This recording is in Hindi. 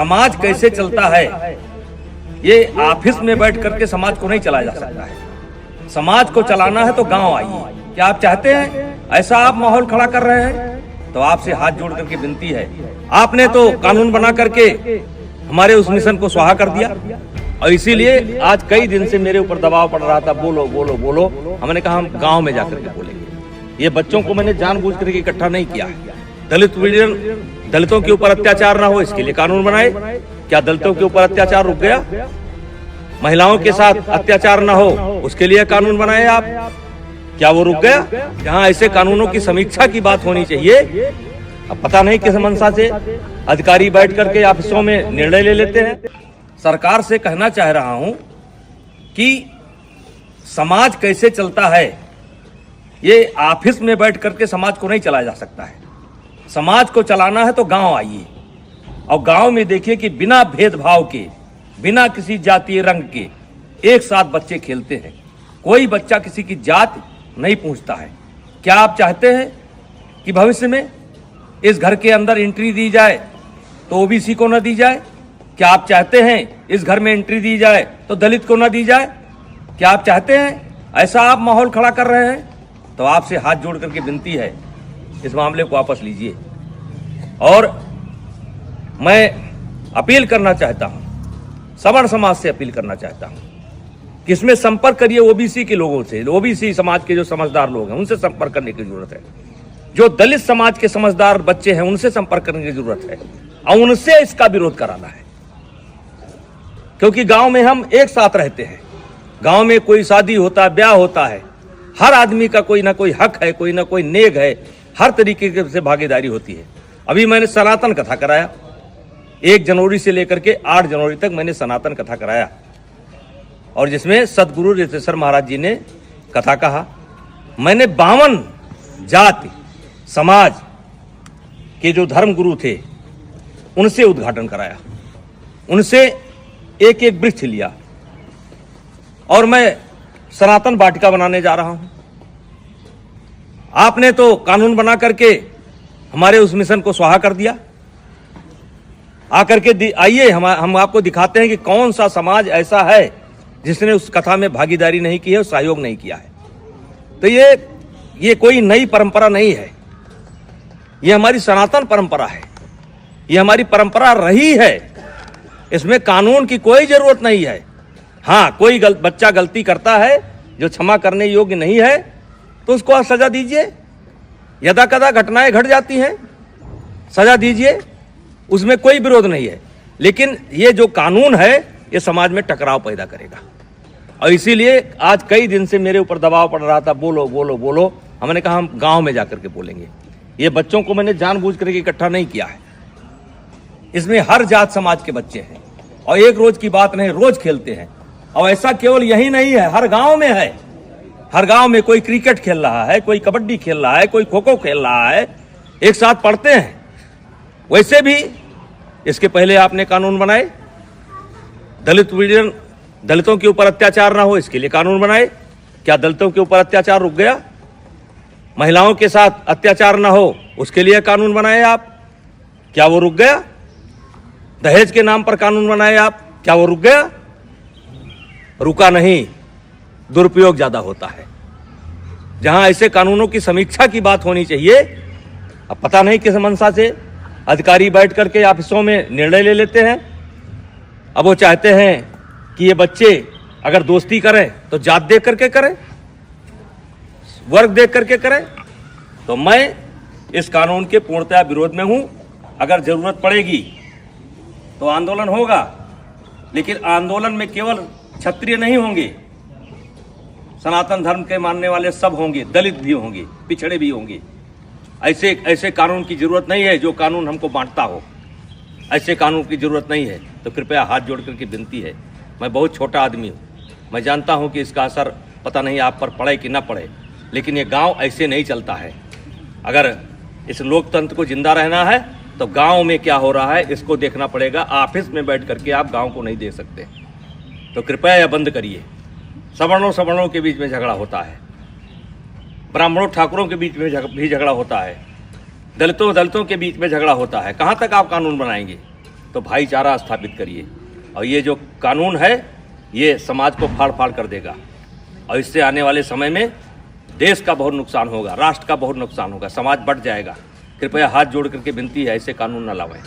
समाज कैसे चलता है, ये ऑफिस में बैठ करके समाज को नहीं चलाया जा सकता है। समाज को चलाना है तो गांव आइए। क्या आप चाहते हैं ऐसा आप माहौल खड़ा कर रहे हैं? तो आपसे हाथ जोड़ करके विनती है, आपने तो कानून बना करके हमारे उस मिशन को स्वाहा कर दिया और इसीलिए आज कई दिन से मेरे ऊपर दबाव पड़ रहा था, बोलो बोलो बोलो। हमने कहा हम गांव में जाकर के बोलेंगे। ये बच्चों को मैंने जानबूझ करके इकट्ठा नहीं किया। दलितों के ऊपर अत्याचार ना हो इसके लिए कानून बनाए। क्या दलितों के ऊपर अत्याचार रुक गया? महिलाओं के साथ अत्याचार ना हो उसके लिए कानून बनाए आप, क्या वो रुक गया? जहां ऐसे कानूनों की समीक्षा की बात होनी चाहिए, अब पता नहीं किस मंशा से अधिकारी बैठ करके ऑफिसों में निर्णय ले लेते हैं। सरकार से कहना चाह रहा हूं कि समाज कैसे चलता है, ये ऑफिस में बैठ करके समाज को नहीं चलाया जा सकता है। समाज को चलाना है तो गांव आइए और गांव में देखिए कि बिना भेदभाव के, बिना किसी जातीय रंग के एक साथ बच्चे खेलते हैं। कोई बच्चा किसी की जात नहीं पूछता है। क्या आप चाहते हैं कि भविष्य में इस घर के अंदर एंट्री दी जाए तो ओबीसी को न दी जाए? क्या आप चाहते हैं इस घर में एंट्री दी जाए तो दलित को न दी जाए? क्या आप चाहते हैं ऐसा आप माहौल खड़ा कर रहे हैं? तो आपसे हाथ जोड़ करके विनती है, इस मामले को वापस लीजिए। और मैं अपील करना चाहता हूं, सवर्ण समाज से अपील करना चाहता हूं कि इसमें संपर्क करिए ओबीसी के लोगों से। ओबीसी समाज के जो समझदार लोग हैं उनसे संपर्क करने की जरूरत है। जो दलित समाज के समझदार बच्चे हैं उनसे संपर्क करने की जरूरत है और उनसे इसका विरोध कराना है। क्योंकि गांव में हम एक साथ रहते हैं। गांव में कोई शादी होता है, ब्याह होता है, हर आदमी का कोई ना कोई हक है, कोई ना कोई नेग है, हर तरीके से भागीदारी होती है। अभी मैंने सनातन कथा कराया, 1 जनवरी से लेकर के 8 जनवरी तक मैंने सनातन कथा कराया और जिसमें सदगुरु रितेश्वर महाराज जी ने कथा कहा। मैंने 52 जाति समाज के जो धर्म गुरु थे उनसे उद्घाटन कराया, उनसे एक एक वृक्ष लिया और मैं सनातन वाटिका बनाने जा रहा हूं। आपने तो कानून बना करके हमारे उस मिशन को स्वाहा कर दिया। आकर के आइए हम आपको दिखाते हैं कि कौन सा समाज ऐसा है जिसने उस कथा में भागीदारी नहीं की है और सहयोग नहीं किया है। तो ये कोई नई परंपरा नहीं है, ये हमारी सनातन परंपरा है, ये हमारी परंपरा रही है। इसमें कानून की कोई जरूरत नहीं है। हाँ, कोई बच्चा गलती करता है जो क्षमा करने योग्य नहीं है तो उसको आप सजा दीजिए। यदा कदा घटनाएं घट जाती हैं, सजा दीजिए, उसमें कोई विरोध नहीं है। लेकिन ये जो कानून है ये समाज में टकराव पैदा करेगा और इसीलिए आज कई दिन से मेरे ऊपर दबाव पड़ रहा था, बोलो बोलो बोलो। हमने कहा हम गांव में जाकर के बोलेंगे। ये बच्चों को मैंने जानबूझ करके इकट्ठा नहीं किया है। इसमें हर जात समाज के बच्चे हैं और एक रोज की बात नहीं, रोज खेलते हैं। और ऐसा केवल यही नहीं है, हर गांव में है। हर गांव में कोई क्रिकेट खेल रहा है, कोई कबड्डी खेल रहा है, कोई खो खो खेल रहा है, एक साथ पढ़ते हैं। वैसे भी इसके पहले आपने कानून बनाए, दलितों के ऊपर अत्याचार ना हो इसके लिए कानून बनाए। क्या दलितों के ऊपर अत्याचार रुक गया? महिलाओं के साथ अत्याचार ना हो उसके लिए कानून बनाए आप, क्या वो रुक गया? दहेज के नाम पर कानून बनाए आप, क्या वो रुक गया? रुका नहीं, दुरुपयोग ज्यादा होता है। जहां ऐसे कानूनों की समीक्षा की बात होनी चाहिए, अब पता नहीं किस मंशा से अधिकारी बैठ करके ऑफिसों में निर्णय ले लेते हैं। अब वो चाहते हैं कि ये बच्चे अगर दोस्ती करें तो जात देख करके करें, वर्ग देख करके करें। तो मैं इस कानून के पूर्णतः विरोध में हूं। अगर जरूरत पड़ेगी तो आंदोलन होगा, लेकिन आंदोलन में केवल क्षत्रिय नहीं होंगे, सनातन धर्म के मानने वाले सब होंगे, दलित भी होंगे, पिछड़े भी होंगे। ऐसे कानून की जरूरत नहीं है जो कानून हमको बांटता हो। ऐसे कानून की जरूरत नहीं है। तो कृपया हाथ जोड़ करके विनती है, मैं बहुत छोटा आदमी हूँ, मैं जानता हूँ कि इसका असर पता नहीं आप पर पड़े कि ना पड़े, लेकिन ये गांव ऐसे नहीं चलता है। अगर इस लोकतंत्र को जिंदा रहना है तो गांव में क्या हो रहा है इसको देखना पड़ेगा। ऑफिस में बैठ करके आप गांव को नहीं देख सकते। तो कृपया यह बंद करिए। सवर्णों के बीच में झगड़ा होता है, ब्राह्मणों ठाकुरों के बीच में भी झगड़ा होता है, दलितों के बीच में झगड़ा होता है। कहाँ तक आप कानून बनाएंगे? तो भाईचारा स्थापित करिए। और ये जो कानून है ये समाज को फाड़ फाड़ कर देगा और इससे आने वाले समय में देश का बहुत नुकसान होगा, राष्ट्र का बहुत नुकसान होगा, समाज बढ़ जाएगा। कृपया हाथ जोड़ करके विनती है, ऐसे कानून न लाएं।